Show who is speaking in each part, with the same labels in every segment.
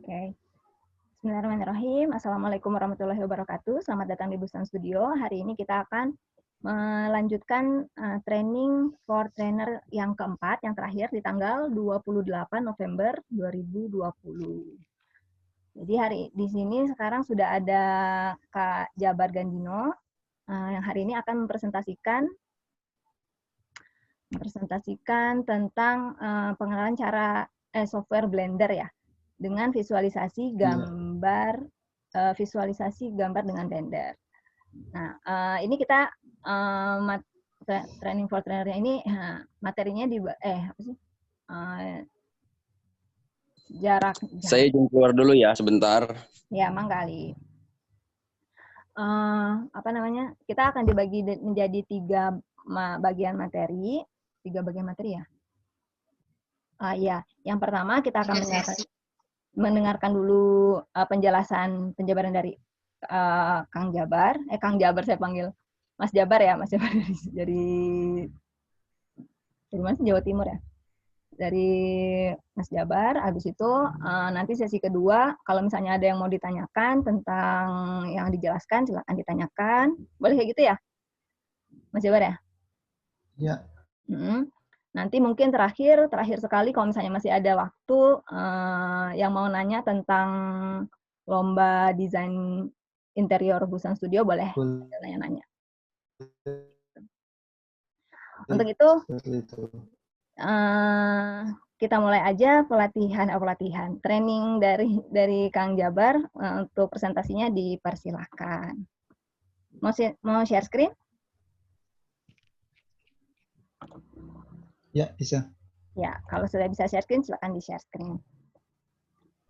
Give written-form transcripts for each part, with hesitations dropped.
Speaker 1: Oke. Bismillahirrahmanirrahim. Assalamualaikum warahmatullahi wabarakatuh. Selamat datang di Busan Studio. Hari ini kita akan melanjutkan training for trainer yang keempat, yang terakhir di tanggal 28 November 2020. Jadi di sini sekarang sudah ada Kak Jabar Gandino yang hari ini akan mempresentasikan tentang pengenalan cara software Blender ya, dengan visualisasi gambar dengan Blender. Nah, ini kita training for trainernya ini materinya jarak.
Speaker 2: Saya izin keluar dulu ya sebentar.
Speaker 1: Ya, manggali. Kita akan dibagi menjadi tiga bagian materi ya. Ya, yang pertama kita akan mendengarkan dulu penjabaran dari Kang Jabar. Kang Jabar saya panggil Mas Jabar ya, Mas Jabar dari mana? Jawa Timur ya. Dari Mas Jabar. Habis itu nanti sesi kedua, kalau misalnya ada yang mau ditanyakan tentang yang dijelaskan, silakan ditanyakan. Boleh kayak gitu ya, Mas Jabar ya?
Speaker 3: Ya.
Speaker 1: Nanti mungkin terakhir sekali kalau misalnya masih ada waktu yang mau nanya tentang lomba desain interior Busan Studio boleh nanya-nanya. Untuk itu kita mulai aja pelatihan training dari Kang Jabar. Untuk presentasinya dipersilahkan. Mau share screen?
Speaker 3: Ya, bisa.
Speaker 1: Ya, kalau sudah bisa share screen, silakan di-share screen.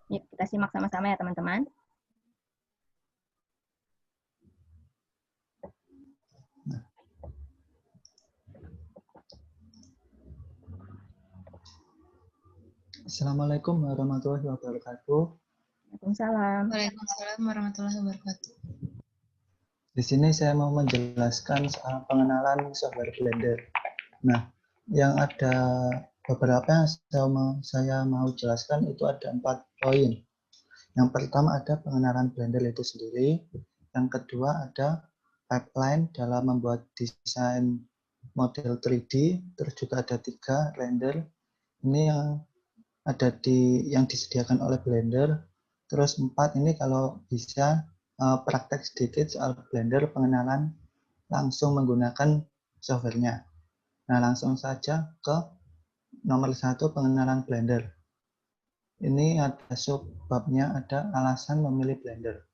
Speaker 1: Yuk, kita simak sama-sama ya, teman-teman.
Speaker 3: Assalamualaikum warahmatullahi wabarakatuh.
Speaker 1: Waalaikumsalam.
Speaker 4: Waalaikumsalam warahmatullahi wabarakatuh.
Speaker 3: Di sini saya mau menjelaskan soal pengenalan software Blender. Nah, yang ada beberapa yang saya mau jelaskan itu ada 4 poin. Yang pertama ada pengenalan Blender itu sendiri. Yang kedua ada pipeline dalam membuat desain model 3D. Terus juga ada 3 render. Ini yang disediakan oleh Blender. Terus 4 ini kalau bisa praktek sedikit soal Blender pengenalan langsung menggunakan softwarenya. Nah, langsung saja ke nomor 1 pengenalan Blender. Ini ada subbabnya, ada alasan memilih Blender.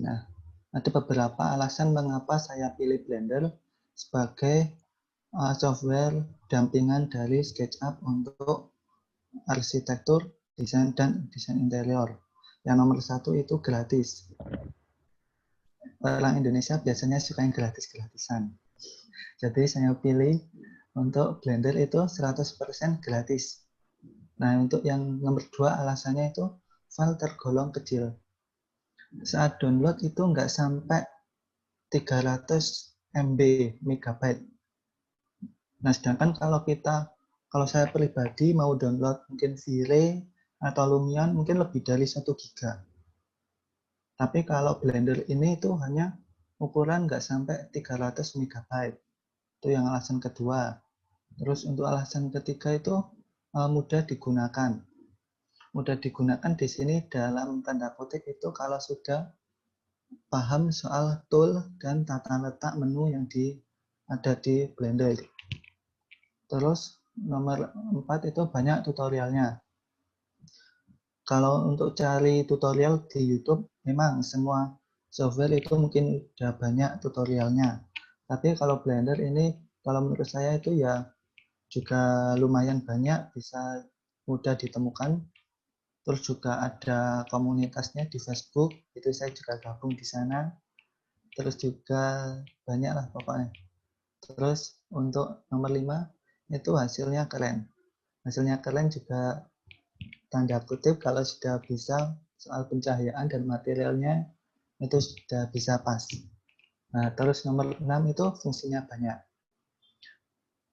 Speaker 3: Nah, ada beberapa alasan mengapa saya pilih Blender sebagai software dampingan dari SketchUp untuk arsitektur, desain, dan desain interior. Yang nomor 1 itu gratis. Orang Indonesia biasanya suka yang gratis-gratisan. Jadi saya pilih untuk Blender itu 100% gratis. Nah, untuk yang nomor 2 alasannya itu file tergolong kecil. Saat download itu nggak sampai 300 MB megabyte. Nah, sedangkan kalau saya pribadi mau download mungkin V-Ray atau Lumion mungkin lebih dari 1 giga. Tapi kalau Blender ini itu hanya ukuran nggak sampai 300 megabyte. Itu yang alasan kedua. Terus untuk alasan ketiga itu mudah digunakan. Mudah digunakan di sini dalam tanda kutip itu kalau sudah paham soal tool dan tata letak menu yang ada di Blender. Terus nomor 4 itu banyak tutorialnya. Kalau untuk cari tutorial di YouTube, memang semua software itu mungkin udah banyak tutorialnya. Tapi kalau Blender ini, kalau menurut saya itu ya juga lumayan banyak, bisa mudah ditemukan. Terus juga ada komunitasnya di Facebook, itu saya juga gabung di sana. Terus juga banyak lah pokoknya. Terus untuk nomor 5, itu hasilnya keren. Hasilnya keren juga tanda kutip kalau sudah bisa soal pencahayaan dan materialnya itu sudah bisa pas. Nah, terus nomor 6 itu fungsinya banyak.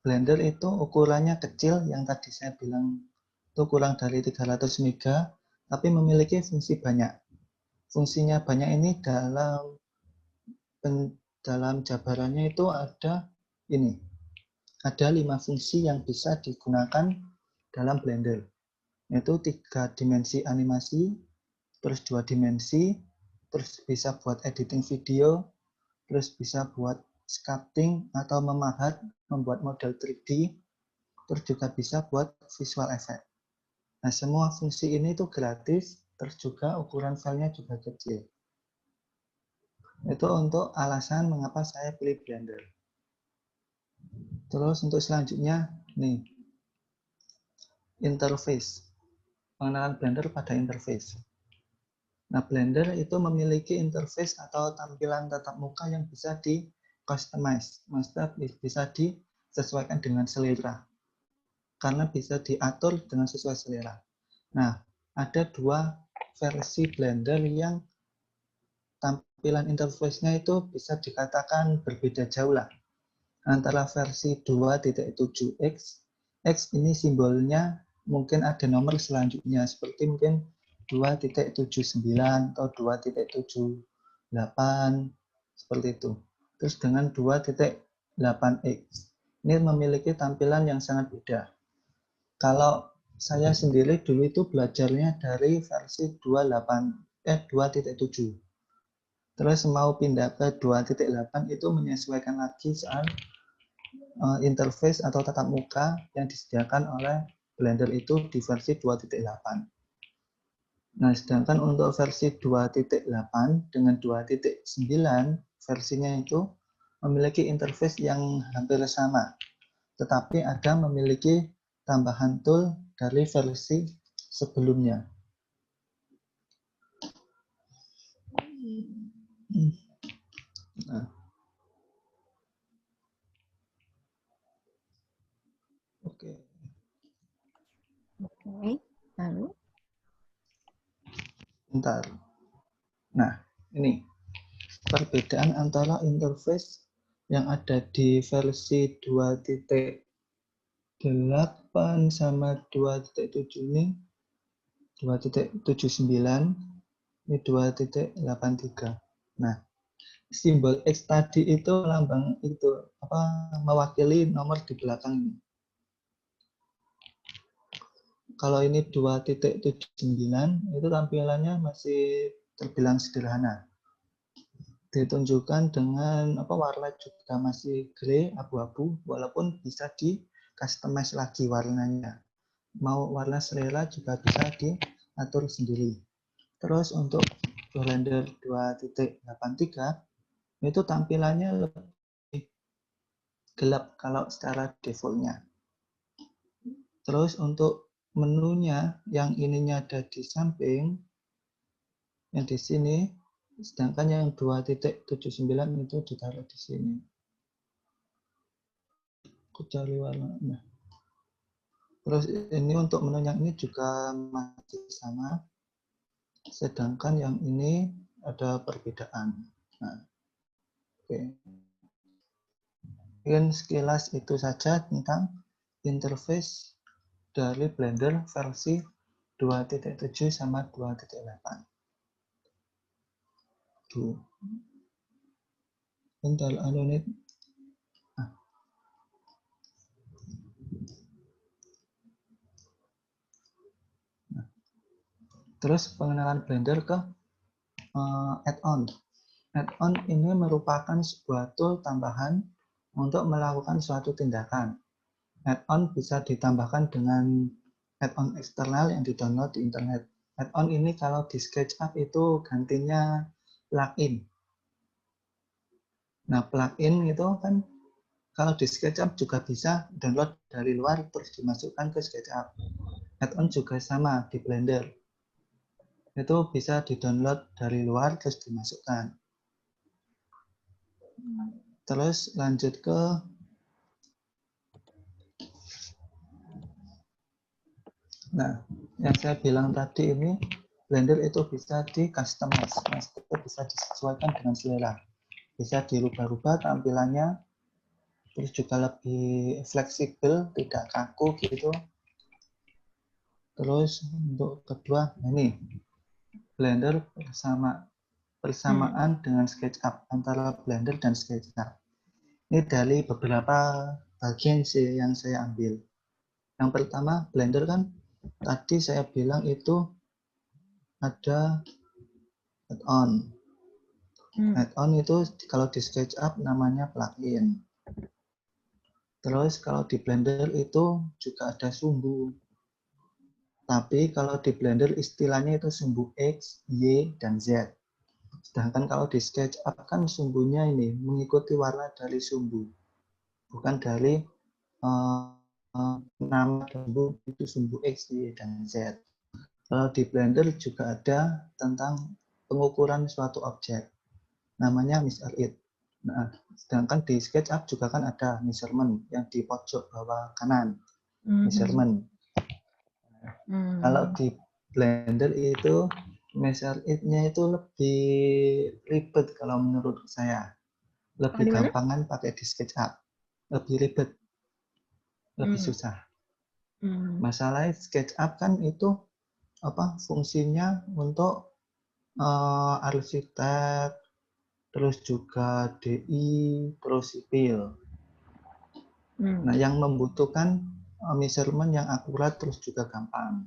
Speaker 3: Blender itu ukurannya kecil, yang tadi saya bilang itu kurang dari 300 mega, tapi memiliki fungsi banyak. Fungsinya banyak ini dalam jabarannya itu ada ini. Ada 5 fungsi yang bisa digunakan dalam Blender. Yaitu 3 dimensi animasi, terus 2 dimensi, terus bisa buat editing video, terus bisa buat sculpting atau memahat, membuat model 3D, terus juga bisa buat visual effect. Nah, semua fungsi ini itu gratis, terus juga ukuran filenya juga kecil. Itu untuk alasan mengapa saya pilih Blender. Terus untuk selanjutnya, nih, interface. Pengenalan Blender pada interface. Nah, Blender itu memiliki interface atau tampilan tatap muka yang bisa di-customize. Maksudnya bisa disesuaikan dengan selera. Karena bisa diatur dengan sesuai selera. Nah, ada 2 versi Blender yang tampilan interface-nya itu bisa dikatakan berbeda jauh lah. Antara versi 2.7x, X ini simbolnya mungkin ada nomor selanjutnya, seperti mungkin 2.79 atau 2.78, seperti itu. Terus dengan 2.8x, ini memiliki tampilan yang sangat beda. Kalau saya sendiri dulu itu belajarnya dari versi 2.7. Terus mau pindah ke 2.8 itu menyesuaikan lagi soal interface atau tatap muka yang disediakan oleh Blender itu di versi 2.8. Nah, sedangkan untuk versi 2.8 dengan 2.9 versinya itu memiliki interface yang hampir sama, tetapi ada memiliki tambahan tool dari versi sebelumnya. Nah. Oke.
Speaker 1: Oke, lalu?
Speaker 3: Bentar. Nah, ini perbedaan antara interface yang ada di versi 2.8 sama 2.7 ini 2.79 ini 2.83. Nah, simbol X tadi itu lambang itu mewakili nomor di belakang ini. Kalau ini 2.79 itu tampilannya masih terbilang sederhana. Ditunjukkan dengan warna juga masih grey abu-abu, walaupun bisa di customize lagi warnanya. Mau warna selera juga bisa diatur sendiri. Terus untuk Blender 2.83 itu tampilannya lebih gelap kalau secara defaultnya. Terus untuk menunya yang ininya ada di samping, yang di sini, sedangkan yang 2.79 itu ditaruh di sini. Aku cari warnanya. Terus ini untuk menu yang ini juga masih sama, sedangkan yang ini ada perbedaan. Nah, oke. Mungkin sekilas itu saja tentang interface dari Blender versi 2.7 sama 2.8. Bentar, nih. Terus pengenalan Blender ke add-on. Add-on ini merupakan sebuah tool tambahan untuk melakukan suatu tindakan. Add-on bisa ditambahkan dengan add-on eksternal yang di-download di internet. Add-on ini kalau di SketchUp itu gantinya plugin. Nah, plugin itu kan kalau di SketchUp juga bisa download dari luar terus dimasukkan ke SketchUp. Add-on juga sama di Blender. Itu bisa di-download dari luar terus dimasukkan. Terus lanjut ke yang saya bilang tadi ini Blender itu bisa di-customize, itu bisa disesuaikan dengan selera. Bisa dirubah-rubah tampilannya, terus juga lebih fleksibel, tidak kaku gitu. Terus untuk kedua ini Blender persamaan dengan SketchUp, antara Blender dan SketchUp. Ini dari beberapa bagian sih yang saya ambil. Yang pertama, Blender kan tadi saya bilang itu ada add-on. Add-on itu kalau di SketchUp namanya plugin. Terus kalau di Blender itu juga ada sumbu. Tapi kalau di Blender istilahnya itu sumbu X, Y, dan Z. Sedangkan kalau di SketchUp kan sumbunya ini mengikuti warna dari sumbu. Bukan dari nama sumbu, itu sumbu X, Y, dan Z. Kalau di Blender juga ada tentang pengukuran suatu objek. Namanya measure it. Nah, sedangkan di SketchUp juga kan ada measurement yang di pojok bawah kanan. Measurement. Kalau di Blender itu measure it-nya itu lebih ribet kalau menurut saya. Lebih gampangan pakai di SketchUp. Lebih ribet. Lebih susah. Masalahnya SketchUp kan itu fungsinya untuk arsitek, terus juga DI, terus sipil. Nah, yang membutuhkan measurement yang akurat terus juga gampang.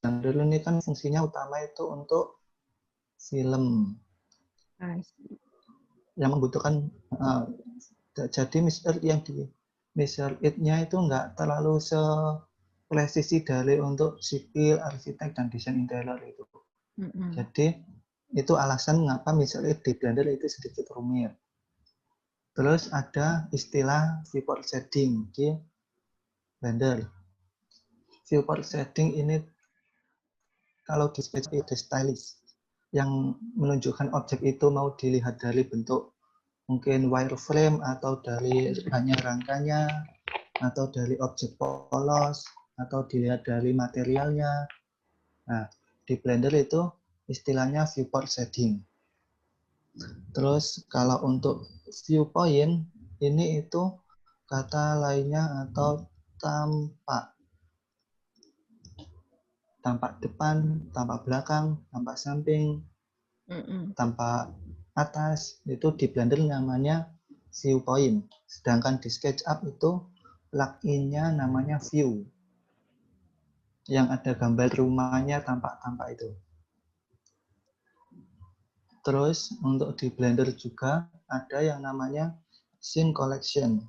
Speaker 3: Blender ini kan fungsinya utama itu untuk film. Yang membutuhkan jadi measure it-nya itu nggak terlalu presisi dari untuk sipil, arsitek, dan desain interior itu. Jadi itu alasan mengapa measure it di Blender itu sedikit rumit. Terus ada istilah viewport shading di Blender. Viewport shading ini kalau di SketchUp itu stylish, yang menunjukkan objek itu mau dilihat dari bentuk mungkin wireframe atau dari hanya rangkanya atau dari objek polos atau dilihat dari materialnya. Nah, di Blender itu istilahnya viewport shading. Terus kalau untuk viewpoint ini itu kata lainnya atau tampak depan, tampak belakang, tampak samping, tampak atas, itu di Blender namanya viewpoint. Sedangkan di SketchUp itu plugin-nya namanya view. Yang ada gambar rumahnya tampak-tampak itu. Terus untuk di Blender juga ada yang namanya scene collection.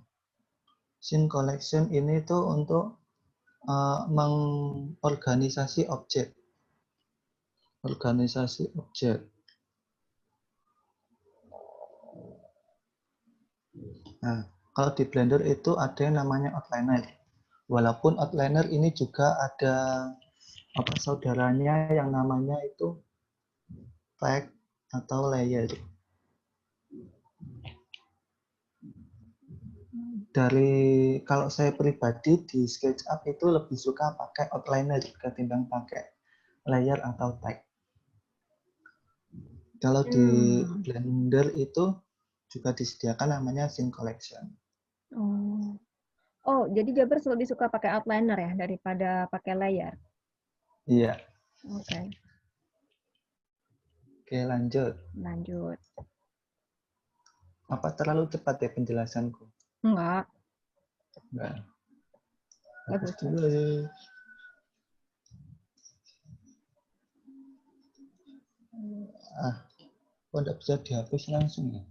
Speaker 3: Scene collection ini tuh untuk mengorganisasi objek. Organisasi objek. Nah, kalau di Blender itu ada yang namanya outliner. Walaupun outliner ini juga ada saudaranya yang namanya itu tag atau layer. Kalau saya pribadi di SketchUp itu lebih suka pakai outliner ketimbang pakai layer atau tag. Kalau di Blender itu juga disediakan namanya scene collection.
Speaker 1: Oh, jadi Jabar lebih suka pakai outliner ya daripada pakai layer?
Speaker 3: Iya.
Speaker 1: Oke.
Speaker 3: Oke, lanjut.
Speaker 1: Lanjut.
Speaker 3: Apa terlalu cepat ya penjelasanku?
Speaker 1: Enggak.
Speaker 3: Bagus dulu. Kok enggak bisa dihapus langsung ya?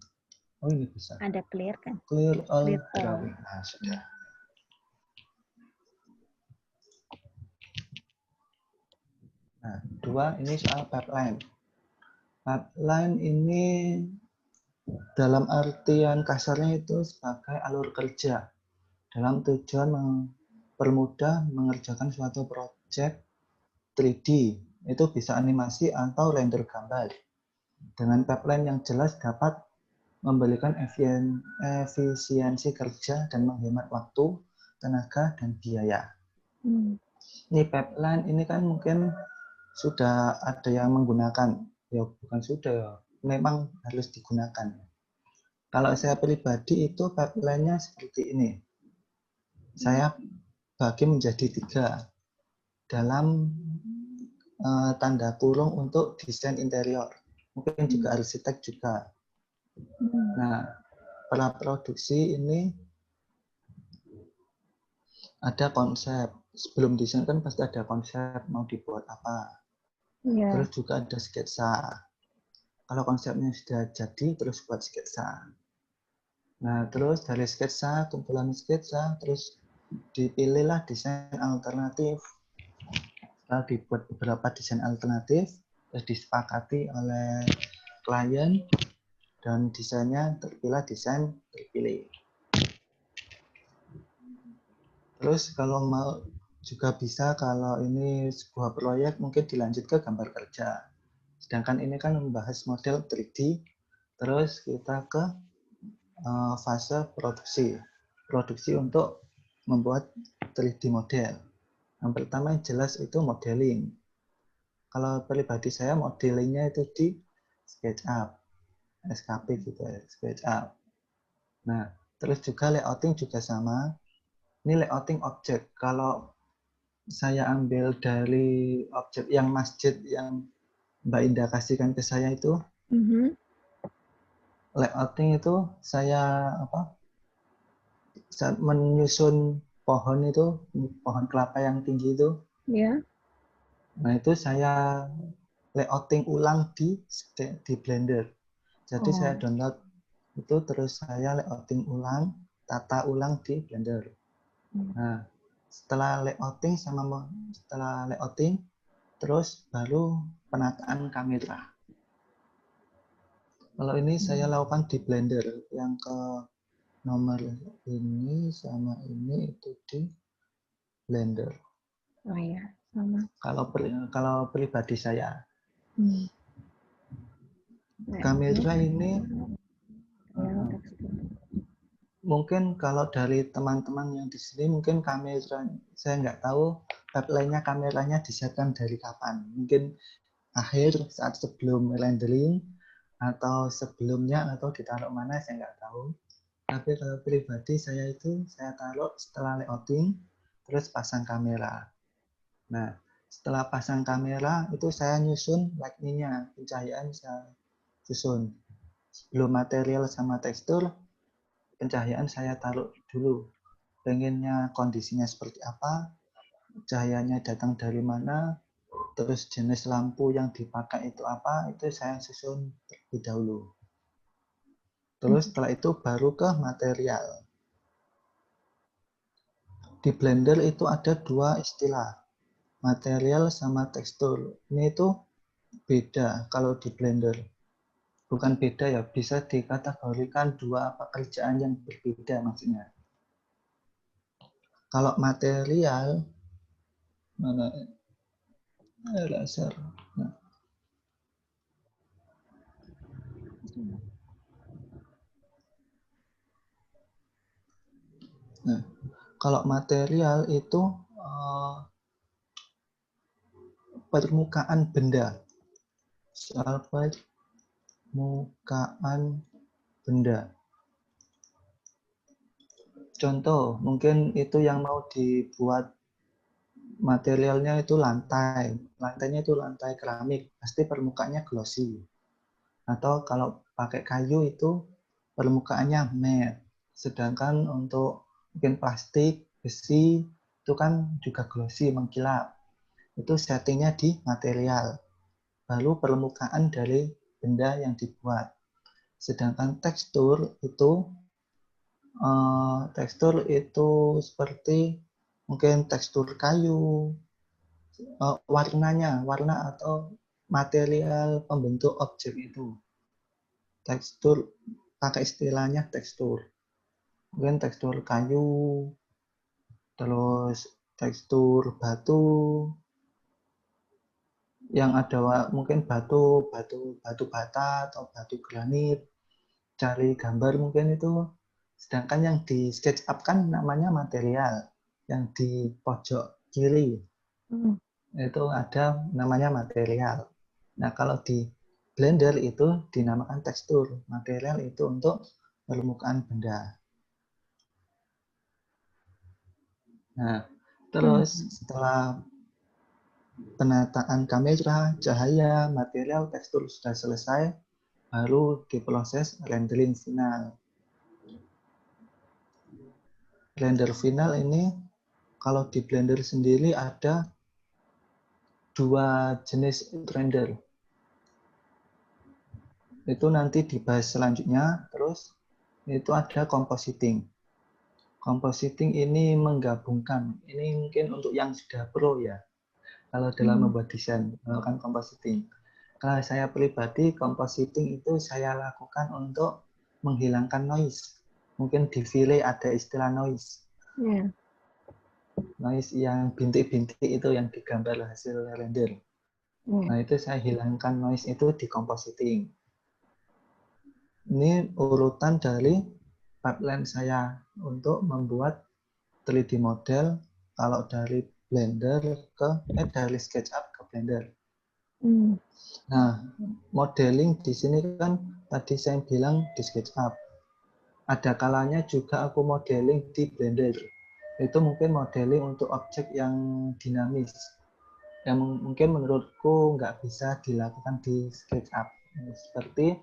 Speaker 3: Oh, ini bisa.
Speaker 1: Ada clear kan?
Speaker 3: Clear all drawing. Nah, sudah. Nah, dua ini soal pipeline. Pipeline ini dalam artian kasarnya itu sebagai alur kerja dalam tujuan mempermudah mengerjakan suatu proyek 3D. Itu bisa animasi atau render gambar. Dengan pipeline yang jelas dapat memberikan efisiensi kerja dan menghemat waktu, tenaga, dan biaya. Ini pipeline ini kan mungkin sudah ada yang menggunakan, ya bukan sudah, memang harus digunakan. Kalau saya pribadi itu pipeline-nya seperti ini. Saya bagi menjadi 3 dalam tanda kurung untuk desain interior. Mungkin juga arsitek juga. Nah, praproduksi ini ada konsep. Sebelum desain kan pasti ada konsep mau dibuat apa.
Speaker 1: Iya.
Speaker 3: Terus juga ada sketsa. Kalau konsepnya sudah jadi, terus buat sketsa. Nah, terus dari sketsa, kumpulan sketsa, terus dipilihlah desain alternatif. Setelah dibuat beberapa desain alternatif, terus disepakati oleh klien, dan desainnya terpilih desain terpilih. Terus kalau mau juga bisa, kalau ini sebuah proyek mungkin dilanjut ke gambar kerja. Sedangkan ini kan membahas model 3D, terus kita ke fase produksi. Produksi untuk membuat 3D model. Yang pertama yang jelas itu modeling. Kalau pribadi saya modelingnya itu di SketchUp, SKP gitu ya, SketchUp. Nah, terus juga layouting juga sama. Ini layouting objek. Kalau saya ambil dari objek yang masjid yang Mbak Indah kasihkan ke saya itu, layouting itu saya saat menyusun pohon itu, pohon kelapa yang tinggi itu.
Speaker 1: Iya.
Speaker 3: Nah, itu saya layouting ulang di Blender. Jadi saya download itu, terus saya layouting ulang, tata ulang di Blender. Nah, setelah layouting, terus baru penataan kamera. Kalau ini saya lakukan di Blender, yang ke nomor ini sama ini itu di Blender.
Speaker 1: Oh iya, sama.
Speaker 3: Kalau pribadi saya.
Speaker 1: Nah,
Speaker 3: Kamera ini mungkin kalau dari teman-teman yang di sini, mungkin kamera saya nggak tahu pipeline-nya kameranya disiapkan dari kapan. Mungkin akhir saat sebelum rendering atau sebelumnya atau ditaruh mana saya nggak tahu. Tapi kalau pribadi saya itu saya taruh setelah layouting, terus pasang kamera. Nah, setelah pasang kamera itu saya nyusun lighting-nya, pencahayaan saya susun. Sebelum material sama tekstur, pencahayaan saya taruh dulu. Pengennya kondisinya seperti apa, cahayanya datang dari mana, terus jenis lampu yang dipakai itu apa, itu saya susun terlebih dahulu. Terus setelah itu baru ke material. Di Blender itu ada 2 istilah, material sama tekstur. Ini itu beda kalau di Blender. Bukan beda ya, bisa dikategorikan 2 pekerjaan yang berbeda maksudnya. Kalau material, mana laser. Nah, kalau material itu permukaan benda. Soal permukaan benda. Contoh, mungkin itu yang mau dibuat materialnya itu lantai. Lantainya itu lantai keramik, pasti permukaannya glossy. Atau kalau pakai kayu itu permukaannya matte. Sedangkan untuk mungkin plastik, besi, itu kan juga glossy, mengkilap. Itu settingnya di material. Lalu permukaan dari benda yang dibuat. Sedangkan tekstur itu seperti mungkin tekstur kayu, warna atau material pembentuk objek itu. Tekstur, pakai istilahnya tekstur. Mungkin tekstur kayu, terus tekstur batu, yang ada mungkin batu bata atau batu granit, cari gambar mungkin itu. Sedangkan yang di SketchUp kan namanya material, yang di pojok kiri itu ada namanya material. Nah, kalau di Blender itu dinamakan tekstur. Material itu untuk permukaan benda. Nah, Terus setelah penataan kamera, cahaya, material, tekstur sudah selesai, baru diproses rendering final. Render final ini kalau di Blender sendiri ada dua jenis render. Itu nanti dibahas selanjutnya. Terus itu ada compositing. Compositing ini menggabungkan, ini mungkin untuk yang sudah pro ya, kalau dalam membuat desain, melakukan compositing. Kalau saya pribadi, compositing itu saya lakukan untuk menghilangkan noise. Mungkin di Vile ada istilah noise.
Speaker 1: Yeah.
Speaker 3: Noise yang bintik-bintik itu yang digambar hasil render. Nah, itu saya hilangkan noise itu di compositing. Ini urutan dari pipeline saya untuk membuat 3D model kalau dari Blender dari SketchUp ke Blender. Nah, modeling di sini kan tadi saya bilang di SketchUp. Ada kalanya juga aku modeling di Blender. Itu mungkin modeling untuk objek yang dinamis. Yang mungkin menurutku nggak bisa dilakukan di SketchUp. Seperti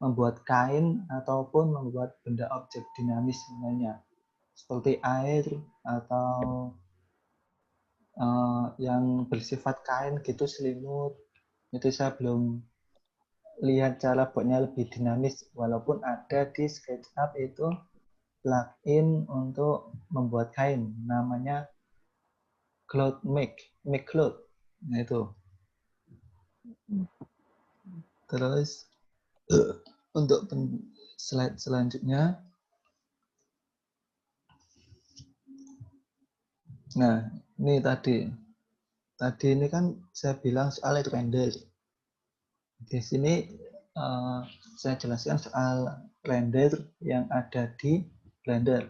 Speaker 3: membuat kain ataupun membuat benda objek dinamis semuanya. Seperti air atau yang bersifat kain gitu, selimut. Itu saya belum lihat cara buatnya lebih dinamis, walaupun ada di SketchUp itu plugin untuk membuat kain, namanya Cloud Make Cloud. Nah itu. Terus untuk slide selanjutnya, nah ini tadi ini kan saya bilang soal render. Di sini saya jelaskan soal render yang ada di Blender.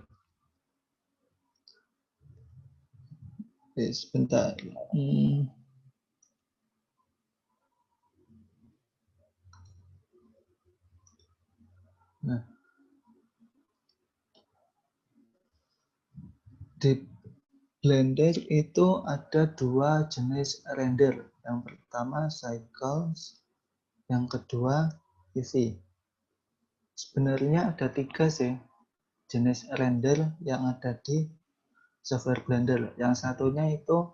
Speaker 3: Sebentar. Nah, di Blender itu ada dua jenis render. Yang pertama cycles, yang kedua Eevee. Sebenarnya ada tiga sih jenis render yang ada di software Blender. Yang satunya itu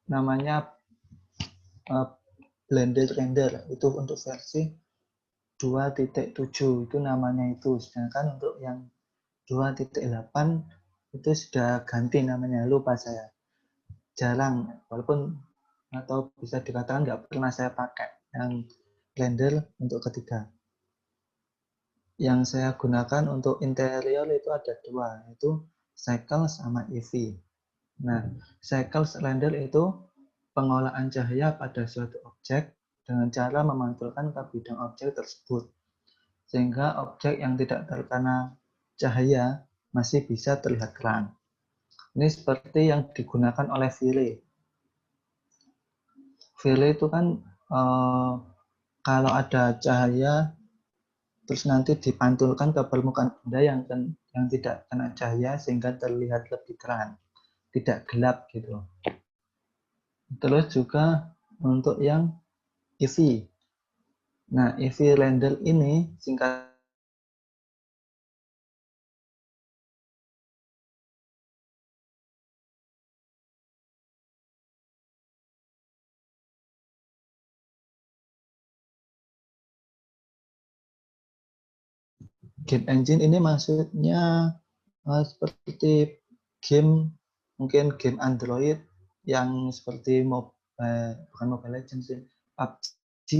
Speaker 3: namanya Blender Render, itu untuk versi 2.7 itu namanya itu. Sedangkan untuk yang 2.8 itu sudah ganti namanya, lupa saya. Jarang, walaupun atau bisa dikatakan nggak pernah saya pakai yang render untuk ketiga. Yang saya gunakan untuk interior itu ada dua, yaitu Cycle sama Eevee. Nah, Cycle render itu pengolahan cahaya pada suatu objek dengan cara memantulkan ke bidang objek tersebut, sehingga objek yang tidak terkena cahaya masih bisa terlihat terang. Ini seperti yang digunakan oleh Vile. Vile itu kan kalau ada cahaya terus nanti dipantulkan ke permukaan benda yang tidak kena cahaya sehingga terlihat lebih terang, tidak gelap gitu. Terus juga untuk yang Eevee. Nah, Eevee render ini singkat game engine ini maksudnya seperti game, mungkin game Android yang seperti bukan Mobile Legends, PUBG.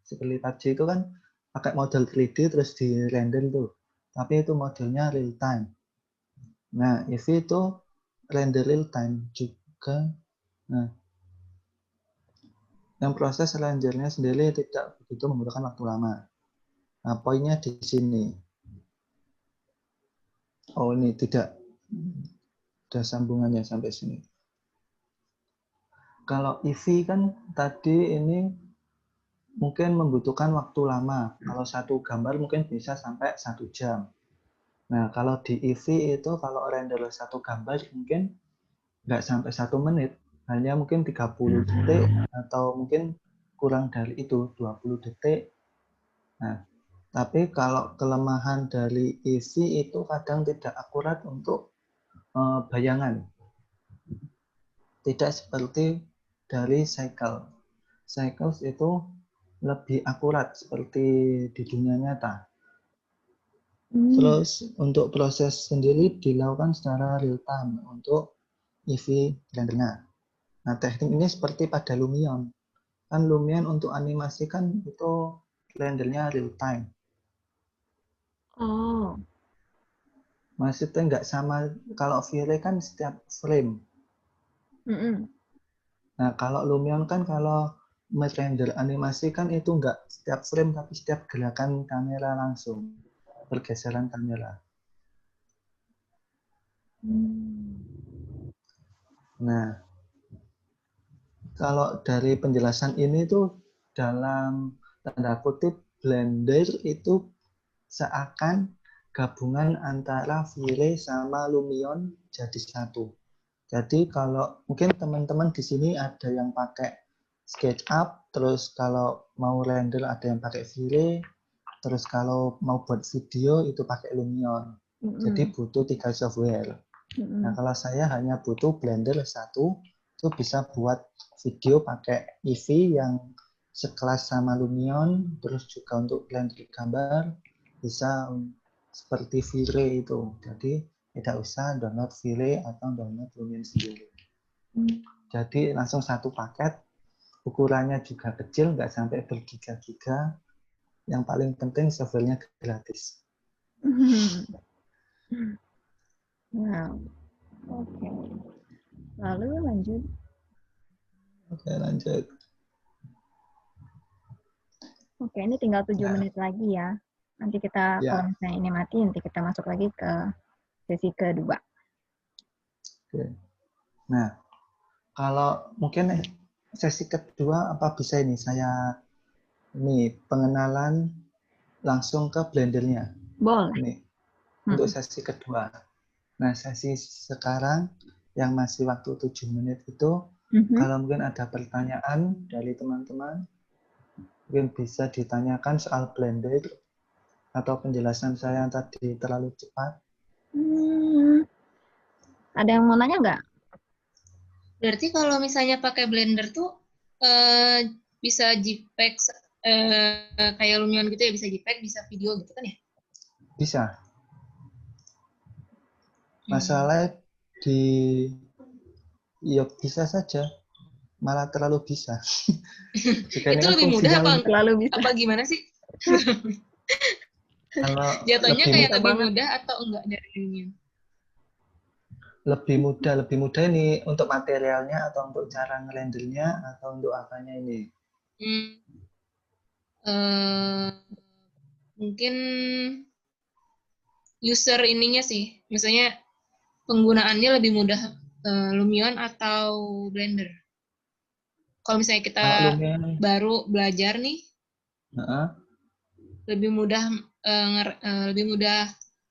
Speaker 3: Seperti PUBG itu kan pakai model 3D terus di render tuh, tapi itu modelnya real time. Nah, Eevee itu render real time juga. Nah, yang proses rendernya sendiri tidak begitu membutuhkan waktu lama. Nah, poinnya di sini. Oh, ini tidak ada sambungannya sampai sini. Kalau Eevee kan tadi ini mungkin membutuhkan waktu lama. Kalau satu gambar mungkin bisa sampai 1 jam. Nah, kalau di Eevee itu kalau render satu gambar mungkin nggak sampai 1 menit, hanya mungkin 30 detik atau mungkin kurang dari itu, 20 detik. Nah, tapi kalau kelemahan dari Eevee itu kadang tidak akurat untuk bayangan. Tidak seperti dari Cycle. Cycles itu lebih akurat seperti di dunia nyata. Terus untuk proses sendiri dilakukan secara real time untuk Eevee rendernya. Nah, teknik ini seperti pada Lumion. Kan Lumion untuk animasi kan itu rendernya real time.
Speaker 1: Oh.
Speaker 3: Maksudnya nggak sama, kalau V-Ray kan setiap frame. Nah, kalau Lumion kan kalau merender animasi kan itu nggak setiap frame, tapi setiap gerakan kamera langsung. Pergeseran kamera. Nah, kalau dari penjelasan ini tuh dalam tanda kutip Blender itu seakan gabungan antara V-Ray sama Lumion jadi satu. Jadi kalau mungkin teman-teman di sini ada yang pakai SketchUp, terus kalau mau render ada yang pakai V-Ray, terus kalau mau buat video itu pakai Lumion. Jadi butuh 3 software. Nah, kalau saya hanya butuh Blender satu, itu bisa buat video pakai Eevee yang sekelas sama Lumion, terus juga untuk Blender gambar bisa seperti V-Ray itu. Jadi tidak usah download V-Ray atau download Lumion sendiri. Jadi langsung satu paket, ukurannya juga kecil, nggak sampai bergiga-giga. Yang paling penting softwarenya gratis.
Speaker 1: Wow. Oke. Lalu lanjut.
Speaker 3: Oke, lanjut.
Speaker 1: Oke, ini tinggal 7
Speaker 3: Nah.
Speaker 1: menit lagi ya. Nanti kita,
Speaker 3: Ya.
Speaker 1: kalau misalnya ini mati, nanti kita masuk lagi ke sesi kedua.
Speaker 3: Oke. Nah, kalau mungkin sesi kedua apa bisa ini saya pengenalan langsung ke Blendernya.
Speaker 1: Boleh.
Speaker 3: Ini untuk sesi kedua. Nah, sesi sekarang yang masih waktu 7 menit itu, kalau mungkin ada pertanyaan dari teman-teman, mungkin bisa ditanyakan soal Blender atau penjelasan saya yang tadi terlalu cepat.
Speaker 1: Ada yang mau nanya nggak?
Speaker 4: Berarti kalau misalnya pakai Blender tuh bisa JPEG kayak Lumion gitu ya, bisa JPEG, bisa video gitu kan ya?
Speaker 3: Bisa. Masalah ya bisa saja, malah terlalu bisa.
Speaker 4: Itu lebih mudah apa gimana sih?
Speaker 3: Kalau
Speaker 4: jatuhnya kayak lebih
Speaker 1: banget.
Speaker 4: mudah atau enggak dari Lumion?
Speaker 3: Lebih mudah ini untuk materialnya atau untuk cara ngerendernya atau untuk apanya ini?
Speaker 4: Mungkin user ininya sih, misalnya penggunaannya lebih mudah Lumion atau Blender. Kalau misalnya kita baru belajar nih, lebih mudah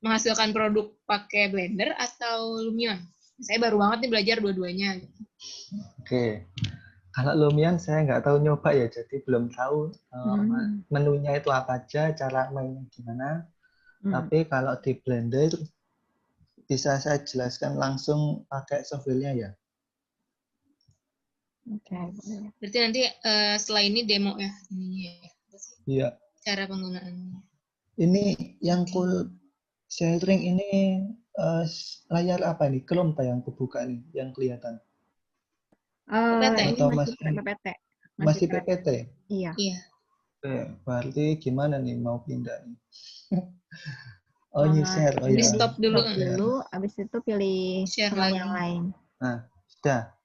Speaker 4: menghasilkan produk pakai Blender atau Lumion. Saya baru banget nih belajar dua-duanya.
Speaker 3: Oke. Kalau Lumion saya nggak tahu nyoba ya, jadi belum tahu menunya itu apa aja, cara mainnya gimana. Tapi kalau di Blender bisa saya jelaskan langsung pakai softwarenya ya.
Speaker 1: Oke.
Speaker 4: Berarti nanti setelah ini demo ya ininya ya.
Speaker 3: Iya.
Speaker 4: Cara penggunaannya.
Speaker 3: Ini yang cool sharing ini layar apa nih? Chrome apa yang kebuka nih, yang kelihatan?
Speaker 4: PPT.
Speaker 3: Atau
Speaker 1: masih PPT.
Speaker 3: Masih PPT?
Speaker 1: Iya.
Speaker 3: Oke, berarti gimana nih mau pindah nih? Oh, ini share. Oh,
Speaker 1: ini
Speaker 3: ya.
Speaker 1: stop dulu, habis itu pilih
Speaker 4: share
Speaker 1: lagi.
Speaker 4: yang
Speaker 1: lain.
Speaker 3: Nah, sudah.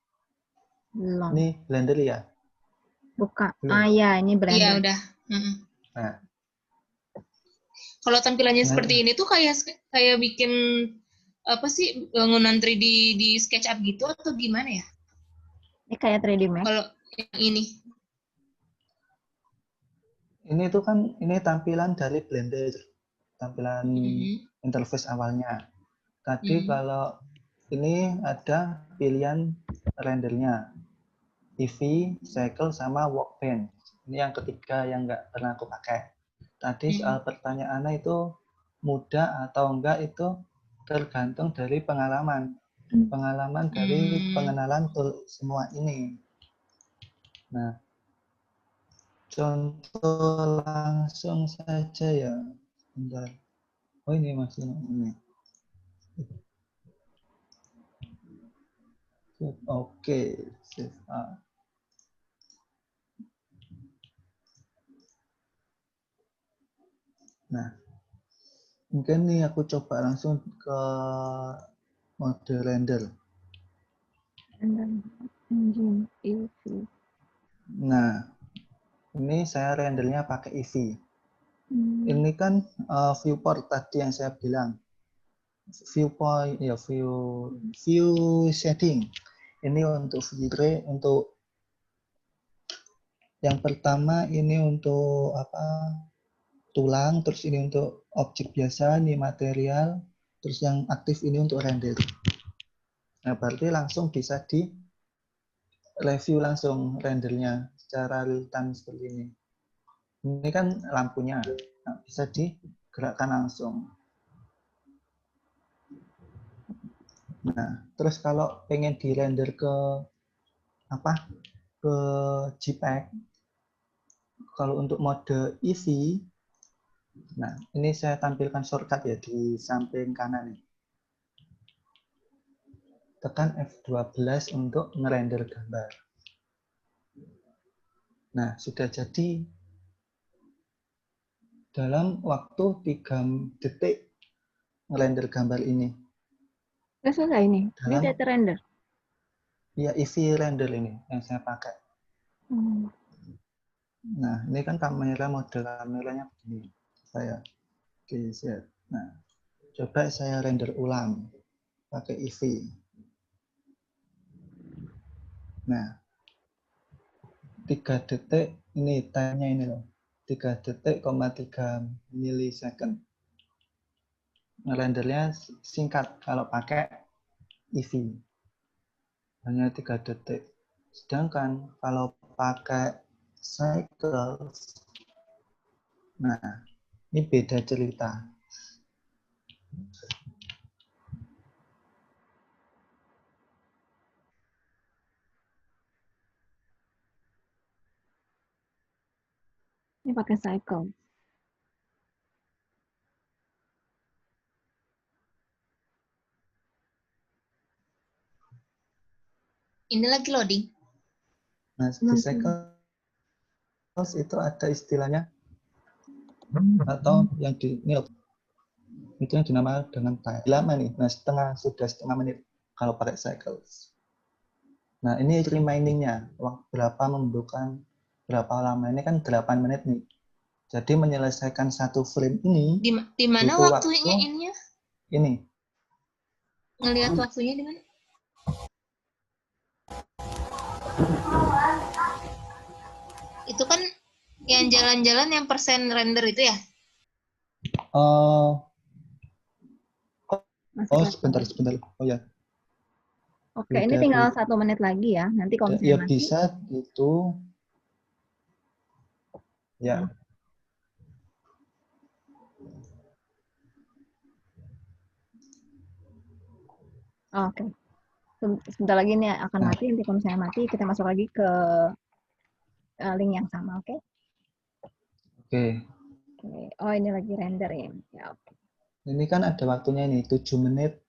Speaker 1: Belum.
Speaker 3: Ini Blender ya?
Speaker 1: Buka.
Speaker 3: Belum.
Speaker 1: Ya, ini Blender.
Speaker 4: Iya, udah.
Speaker 3: Nah.
Speaker 4: Kalau tampilannya seperti ini tuh kayak bikin apa sih, bangunan 3D di SketchUp gitu atau gimana ya?
Speaker 1: Ini kayak 3D Max.
Speaker 4: Kalau yang ini.
Speaker 3: Ini tuh kan ini tampilan dari Blender. Tampilan interface awalnya. Tadi kalau ini ada pilihan rendernya, EV, cycle, sama workbench. Ini yang ketiga yang nggak pernah aku pakai. Tadi soal pertanyaannya itu mudah atau enggak itu tergantung dari pengalaman. Pengalaman dari pengenalan tool semua ini. Nah, contoh langsung saja ya. Bentar. Oh ini masih ini. Oke, save as. Nah, mungkin nih aku coba langsung ke mode render. Nah, ini saya rendernya pakai EV. Ini kan viewport tadi yang saya bilang. Viewpoint ya view setting. Ini untuk filtre, untuk yang pertama ini untuk apa? Tulang, terus ini untuk objek biasa, ini material, terus yang aktif ini untuk render. Nah, berarti langsung bisa di review langsung rendernya secara real time seperti ini. Ini kan lampunya, nah, bisa digerakkan langsung. Nah, terus kalau pengen di render ke apa? Ke JPEG, kalau untuk mode EV, nah ini saya tampilkan shortcut ya di samping kanan nih. Tekan F12 untuk ngerender gambar. Nah, sudah jadi dalam waktu 3 detik ngerender gambar ini.
Speaker 1: Udah selesai ini? Ini udah terrender?
Speaker 3: Ya, EV render ini yang saya pakai. Nah, ini kan kamera, mode kameranya begini. Saya geser. Nah, coba saya render ulang pakai EV. Nah, 3 detik ini time-nya ini loh. 3 detik, 3 milisecond. Rendernya singkat kalau pakai EV. Hanya 3 detik. Sedangkan kalau pakai cycle, nah, ini beda cerita.
Speaker 1: Ini pakai cycle.
Speaker 4: Ini lagi loading.
Speaker 3: Nah, di cycle itu ada istilahnya atau yang di ini itu yang dinamakan dengan time. Lama nih, nah sudah setengah menit kalau pakai cycles. Nah, ini remaining-nya, berapa membutuhkan berapa lama, ini kan 8 menit nih. Jadi menyelesaikan satu frame ini
Speaker 4: di mana waktunya ininya?
Speaker 3: Ini.
Speaker 4: Ngelihat waktunya di mana? Itu kan yang jalan-jalan yang persen render itu ya?
Speaker 3: Oh, sebentar. Oh ya.
Speaker 1: Oke, ini tinggal 1 menit lagi ya. Nanti kalau misalnya
Speaker 3: ya bisa itu. Ya.
Speaker 1: Oke. Sebentar lagi ini akan mati. Nanti kalau misalnya mati, kita masuk lagi ke link yang sama, oke?
Speaker 3: Oke.
Speaker 1: Oh, ini lagi render ya. Ya, oke.
Speaker 3: Ini kan ada waktunya ini 7 menit